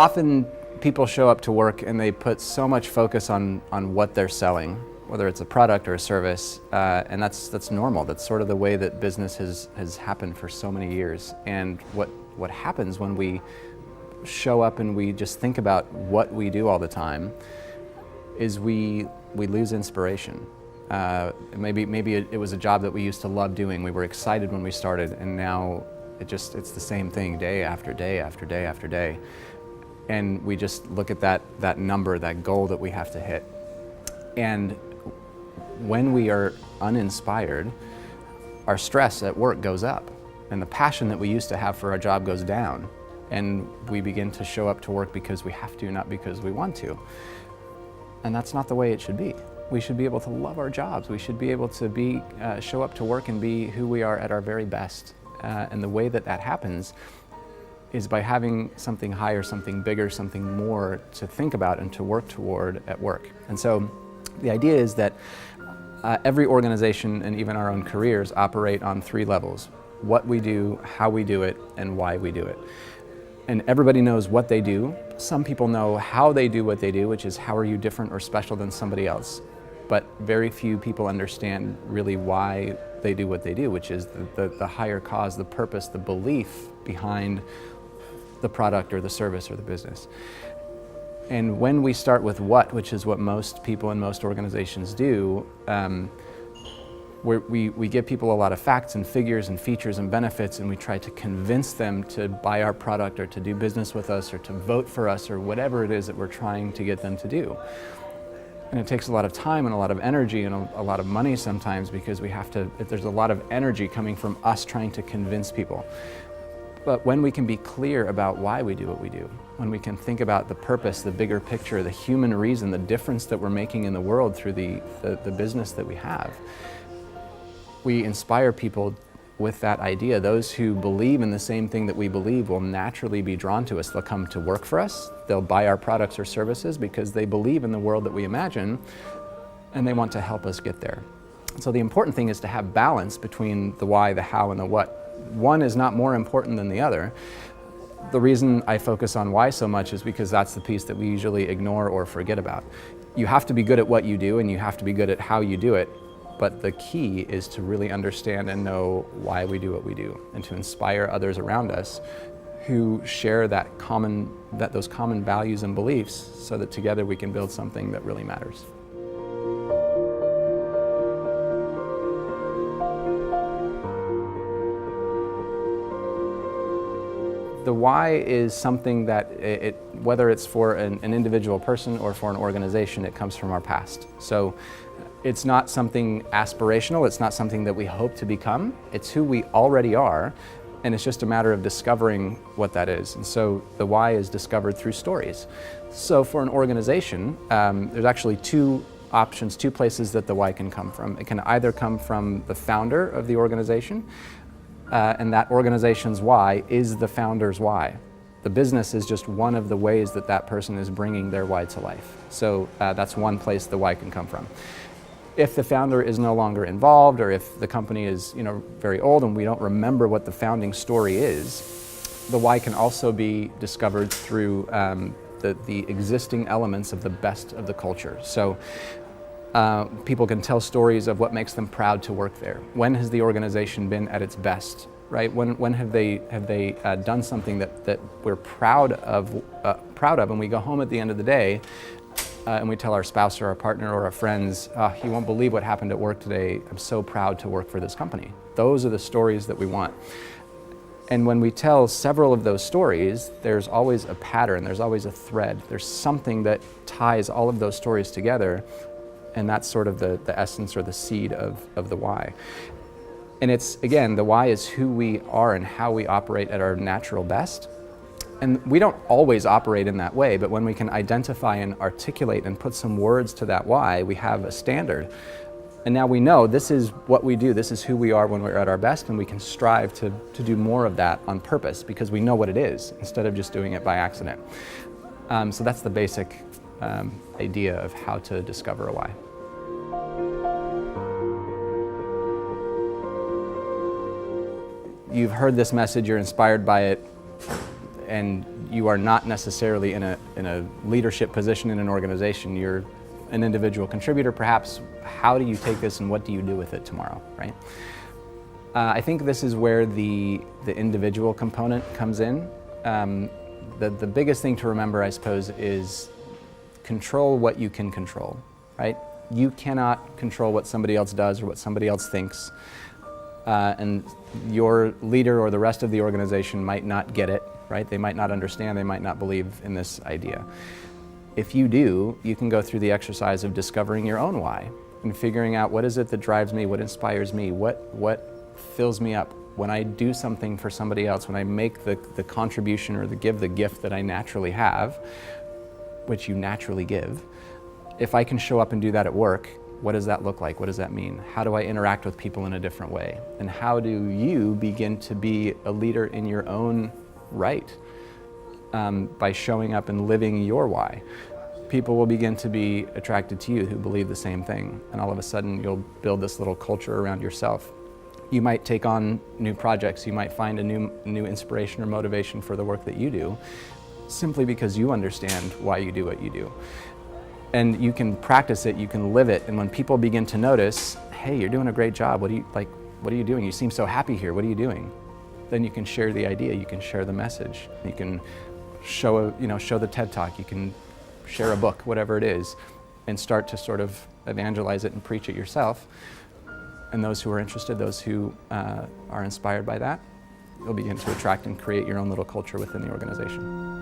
Often people show up to work and they put so much focus on what they're selling, whether it's a product or a service, and that's normal. That's sort of the way that business has happened for so many years. And what happens when we show up and we just think about what we do all the time is we lose inspiration. Maybe it was a job that we used to love doing. We were excited when we started, and now it's the same thing day after day after day after day. And we just look at that number, that goal that we have to hit. And when we are uninspired, our stress at work goes up, and the passion that we used to have for our job goes down. And we begin to show up to work because we have to, not because we want to. And that's not the way it should be. We should be able to love our jobs. We should be able to show up to work and be who we are at our very best. And the way that happens is by having something higher, something bigger, something more to think about and to work toward at work. And so the idea is that every organization and even our own careers operate on 3 levels: what we do, how we do it, and why we do it. And everybody knows what they do. Some people know how they do what they do, which is how are you different or special than somebody else. But very few people understand really why they do what they do, which is the higher cause, the purpose, the belief behind the product or the service or the business. And when we start with what, which is what most people and most organizations do, we give people a lot of facts and figures and features and benefits, and we try to convince them to buy our product or to do business with us or to vote for us or whatever it is that we're trying to get them to do. And it takes a lot of time and a lot of energy and a lot of money sometimes, because there's a lot of energy coming from us trying to convince people. But when we can be clear about why we do what we do, when we can think about the purpose, the bigger picture, the human reason, the difference that we're making in the world through the business that we have, we inspire people with that idea. Those who believe in the same thing that we believe will naturally be drawn to us. They'll come to work for us. They'll buy our products or services because they believe in the world that we imagine, and they want to help us get there. So the important thing is to have balance between the why, the how, and the what. One is not more important than the other. The reason I focus on why so much is because that's the piece that we usually ignore or forget about. You have to be good at what you do, and you have to be good at how you do it. But the key is to really understand and know why we do what we do, and to inspire others around us who share those common values and beliefs, so that together we can build something that really matters. The why is something that, whether it's for an individual person or for an organization, it comes from our past. So it's not something aspirational, it's not something that we hope to become, it's who we already are, and it's just a matter of discovering what that is. And so the why is discovered through stories. So for an organization, there's actually 2 options, 2 places that the why can come from. It can either come from the founder of the organization, and that organization's why is the founder's why. The business is just one of the ways that that person is bringing their why to life. So that's one place the why can come from. If the founder is no longer involved, or if the company is very old and we don't remember what the founding story is, the why can also be discovered through the existing elements of the best of the culture. So people can tell stories of what makes them proud to work there. When has the organization been at its best, right? When have they done something that we're proud of, and we go home at the end of the day and we tell our spouse or our partner or our friends, you won't believe what happened at work today. I'm so proud to work for this company. Those are the stories that we want. And when we tell several of those stories, there's always a pattern, there's always a thread. There's something that ties all of those stories together, and that's sort of the essence or the seed of the why. And it's, again, the why is who we are and how we operate at our natural best. And we don't always operate in that way, but when we can identify and articulate and put some words to that why, we have a standard. And now we know this is what we do, this is who we are when we're at our best, and we can strive to do more of that on purpose because we know what it is, instead of just doing it by accident. So that's the basic idea of how to discover a why. You've heard this message, you're inspired by it, and you are not necessarily in a leadership position in an organization. You're an individual contributor, perhaps. How do you take this and what do you do with it tomorrow, right? I think this is where the individual component comes in. The biggest thing to remember, I suppose, is control what you can control, right? You cannot control what somebody else does or what somebody else thinks. And your leader or the rest of the organization might not get it, right? They might not understand, they might not believe in this idea. If you do, you can go through the exercise of discovering your own why and figuring out what is it that drives me, what inspires me, what fills me up. When I do something for somebody else, when I make the contribution or give the gift that I naturally have, which you naturally give, if I can show up and do that at work, what does that look like? What does that mean? How do I interact with people in a different way? And how do you begin to be a leader in your own right by showing up and living your why? People will begin to be attracted to you who believe the same thing, and all of a sudden you'll build this little culture around yourself. You might take on new projects, you might find a new inspiration or motivation for the work that you do, simply because you understand why you do what you do. And you can practice it, you can live it, and when people begin to notice, hey, you're doing a great job, what are you doing? You seem so happy here, what are you doing? Then you can share the idea, you can share the message, you can show the TED Talk, you can share a book, whatever it is, and start to sort of evangelize it and preach it yourself. And those who are interested, those who are inspired by that, you'll begin to attract and create your own little culture within the organization.